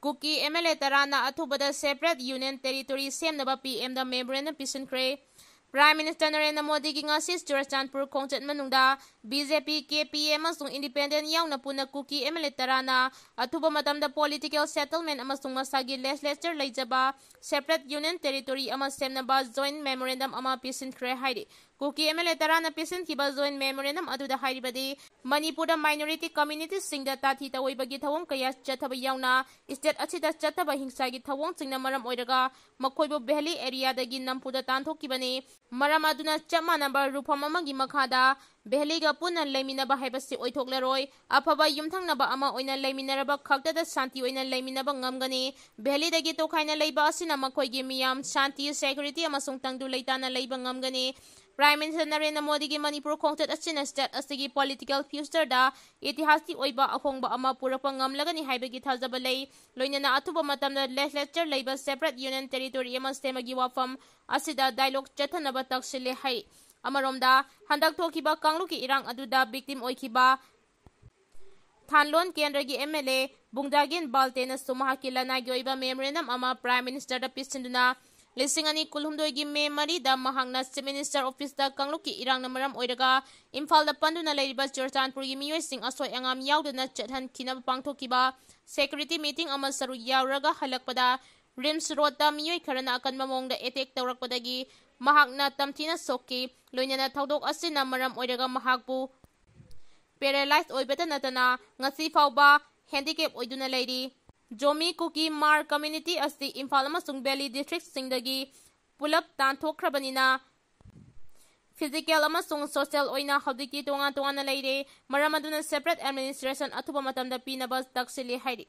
Kuki Mla tarana athubada separate union territory semnaba PM da memorandum pisinkhre. Prime Minister Narendra Modi ki ngasi Churachandpur khongchat manungda BJP KPA amasung independent yauna puna Kuki Mla tarana athuba matamda political settlement amasung masagi legislature leijaba separate union territory ama semnaba joint memorandum ama pisinkhre hairi. Kuki Mla tarana pisinkiba joint memorandum aduda hairibadi Manipur minority community singda tathi tawoibagi thawong kaya chathaba yauna state achida chathaba hingsagi thawong singna maram oiraga makhoibo valley area dagi nampuda tanthokibani maram aduna chama number rupam amagi makhada valley ga puna leiminaba haibasi oithoklaroi afaba yumthangnaba ama oina leiminaraba khaktada shanti oina leiminaba ngamgani valley dagi tokhaina leiba asina makhoigi miyam shanti security amasung tangdu leitana leiba ngamgani. Prime Minister Narendra Modi ki Manipur khongchat asina state asigi political future da itihasi oiba ahongba ama purapa ngamlagani haibagi thajaba lei loinana athuba matamda legislature leiba separate union territory ama semagi wafam asida dialogue chathanaba taksile hai amaromda handak thokiba kangluki irang aduda victim oikiba Thanlon Kendra gi MLA Bungdagin Baltena sumahaki lanagi oiba memorandum ama Prime Minister da pisinduna Lisingani kulhumdoi gi me mari da mahangna Chief Minister Office da kangluki irang na maram oiraga Imphal da panduna leiriba Churachandpur gi miyoi sing asoi angam yauduna chathan kinaba pangthokiba security meeting ama saru yauraga halakpada Rims Road da miyoi kharana akan mamongda attack tawrakpadagi mahakna tamthina sokki loinana thaudok asina maram oiraga mahakbu paralyzed oibeta natana ngasi fauba handicap oiduna leiri Jomi Kuki Mar community asti Imphal amasung Valley district singdagi pulap tanthokhrabani physical amasung social oina haudiki tonga na leire maramaduna separate administration athuba matamda pinaba taksili hairi.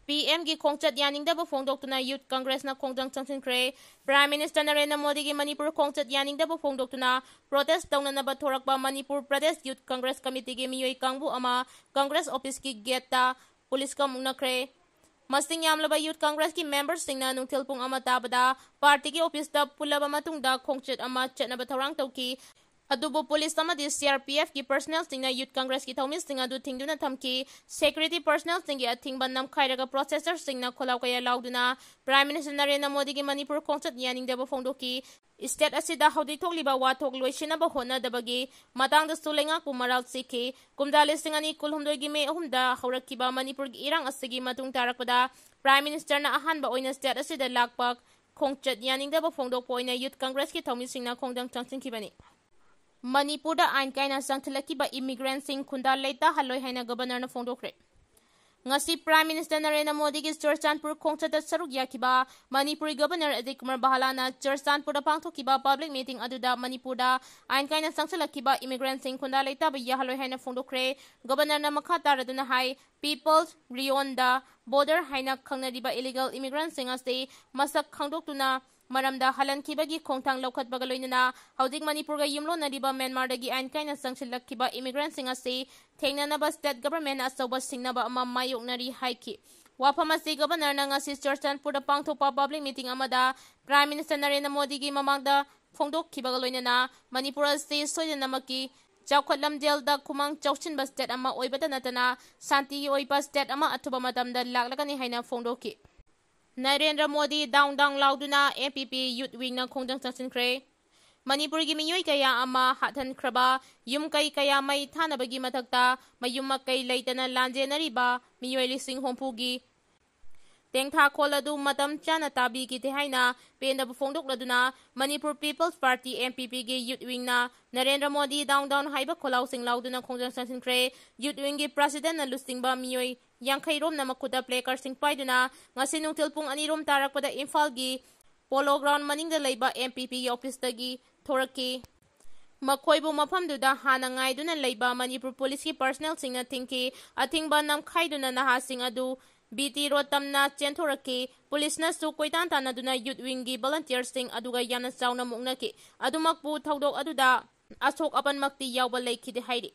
PM gi Khongjang Yaningdb Fongdokhre Youth Congress na Khongjang changsinkhre. Prime Minister Narendra Modi gi Manipur Khongjang Yaningdb Fongdokhre protest tawnanaba thorakba Manipur Pradesh Youth Congress Committee gi miyoi kangbu ama Congress office ki gate ta police ka mungnakhre. Masing yamlaba Youth Congress ki members singna nungthil pung ama tabada party ki office da pulaba matungda khongchat ama chatnaba thorang tawki adubu police amadi CRPF ki personnel singna Youth Congress ki thaumis singa du thingduna thamki security personnel singi athingban nam khairaga processor singna kholaw kaya lauduna Prime Minister Narendra Modi ki Manipur Khongchat Yaningdb Fongdokhre state asida haudi thokliba wathok loisinaba hona dabagi matangda sulenga kumaral sikhi kumdale singani kulhumdoi gi me ahumda haurakkiba Manipur gi irang asigi matung tarakpada Prime Minister na ahanba oina state asida lakpak Khongchat Yaningdb Fongdokhre oina Youth Congress ki thaumis singna Khongjang changsinkhibani Manipur da ain kaina sangthlakiba immigrant sing khunda leita haloi haina governor na Fongdokhre. Ngasi Prime Minister Narendra Modi ki Churachandpur khongchat saruk yakiba Manipuri Governor Ajay Kumar Bahala na Churachandpur da pangthokiba public meeting aduda Manipur da ain kaina sangthlakiba immigrant sing khunda leita ba ya haloi haina Fongdokhre. Governor na makha taraduna hai People's Beyond the Border haina khangnariba illegal immigrant sing ase masak khangdoktuna maramda halankibagi khongthang lokhatbaga loinana haudik Manipur ga yumlo nariba Myanmar dagi ain kaina sangsilakkiba immigrant singa se thengnanaba state government asoba singnaba ama mayoknari haiki waphamasi governor na ngasi Churachandpur da pangthopa public meeting amada Prime Minister Narendra Modi gi mamangda phongdokhibaga loinana Manipur state soidanamaki Chawkhatlamjel da khumang chawchinba state ama oibata natana santi oiba state ama athuba matamda laklagani haina phongdokhi Narendra Modi down lauduna MPP Youth Wing na Khongjang changsinkhre. Manipur gi miyoi kaya ama hathan khraba yum kai kaya mai thanabagi mathakta mayum makai leitana lanjenariba miyoi lising hompu gi tengtha kholadu matam chana tabi ki tehaina penda Fongdokladuna Manipur People's Party MPP gi Youth Wing na Narendra Modi down haiba kholau sing lauduna Khongjang changsinkhre. Youth Wing gi president na lustingba miyoi Yangkai rom na makuta plakar sing paiduna ngasi nungtil pung anirom tarakpada Imphal gi polo ground maningda leiba MPP gi office dagi thoraki makhoibu mafamduda hana ngaiduna leiba Manipur police ki personnel singna thingki athingba nam khaiduna naha sing adu BT rotamna chenthoraki police na su koitan tanaduna Youth Wing gi volunteers sing aduga yana chauna muknaki adumakpu thaudok aduda asok apan makti yawba leikhide hairi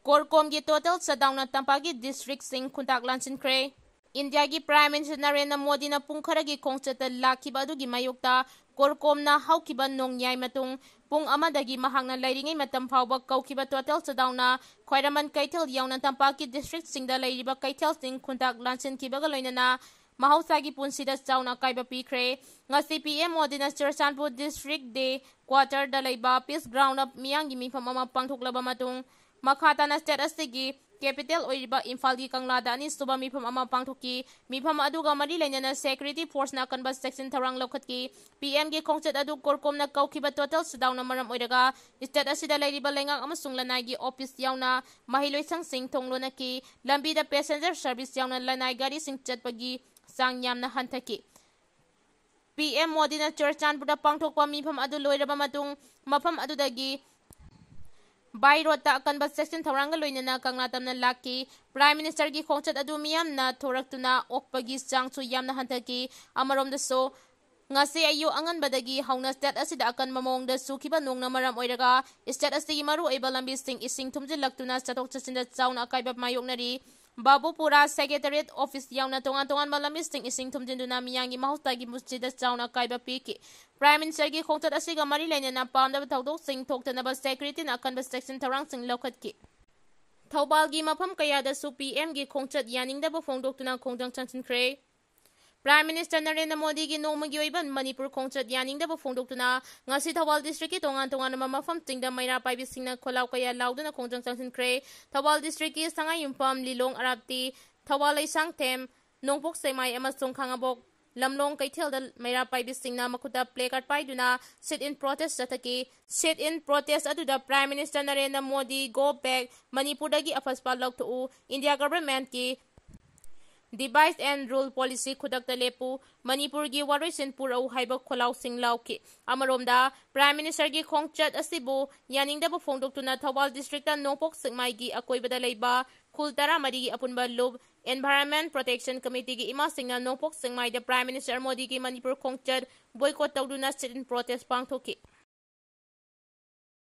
Korkom gi total shutdown na Tampagi district sing khuntak lansinkhre. India gi Prime Minister Narendra Modi na pungkhara gi khongchat lakhiba adu gi mayokta Korkomna haukiba nongyai matung pung amadagi mahangna lairingai matam phauba kaukiba total sadauna Khwairaman Kaithal yauna Tampaki district singda lairiba Kaithal sing khuntak lansin kibaga loinana Mahausagi punsida chauna kaiba pikre ngasi PM Odina Churchanpur district de quarter da laiba peace ground up miyangi mifam ama pangthoklaba matung makhatana state asigi capital oiriba Imphal gi Kanglada ani suba mifam ama pangthoki mifam aduga mari lainana security force na kanba section tharang lokhatki PM gi khongchat adu korkomna kaukhiba total sadauna maram oiraga state asida lairiba lengak amasung lanai gi office yauna mahiloisang sing thonglona ki lambi da passenger service yauna lanai gari sing chatpagi sang yamna hanthaki PM Modina Churchanpur pangthokpa mifam adu loiraba matung mafam adudagi by road ta akanba section tharanga loinana kanglatamna laki Prime Minister gi khongchat adu miyamna thoraktuna okpagi changchu yamna hanthaki amaromda so ngase ayu anganbadagi hauna state asida akan mamongda sukhiba nongna maram oiraga state asigi maru aiba lambi sing ising thumjilaktuna chatok chachinda chauna kaiba mayoknari Babupura Secretariat Office yauna tongan malamisting ising tumjinduna miyangi mahustagi musjida chauna kaiba piki Prime Minister gi khongchat asiga mari lainana pamdaba thaudok sing thoktanaba security na akanba section tharang sing lokhatki Thobal gi mafam kayada su PM gi khongchat yaningdb Fongdokhre Khongjang chansinkhre Prime Minister Narendra Modi gi nongmagi oiban Manipur khongchat yaningdb Fongdokhre ngasi Thobal district ki tongan mafam tingda maira paibi singna kholau kaya lauduna Khongjang chansinkhre Thobal district ki sangai yumpam lilong arapti Thobal laisang them nongpok semai amasung khangabok lamlong kaithel da maira paibi singna makuta placard paiduna sit in protest aduda Prime Minister Narendra Modi go back Manipur dagi afaspa loktu India government ki Device and Rule Policy Khudakta Lepu Manipur gi Waroisin Purau haiba kholau sing lauki amaromda Prime Minister gi khongchat asibu yaningdb Fongdokhre Thobal district ta nopok singmai gi akoibada leiba khultara mari gi apunba lub Environment Protection Committee gi ima singna nopok singmai da Prime Minister Modi gi Manipur khongchat boycott tawduna sit in protest pangthoki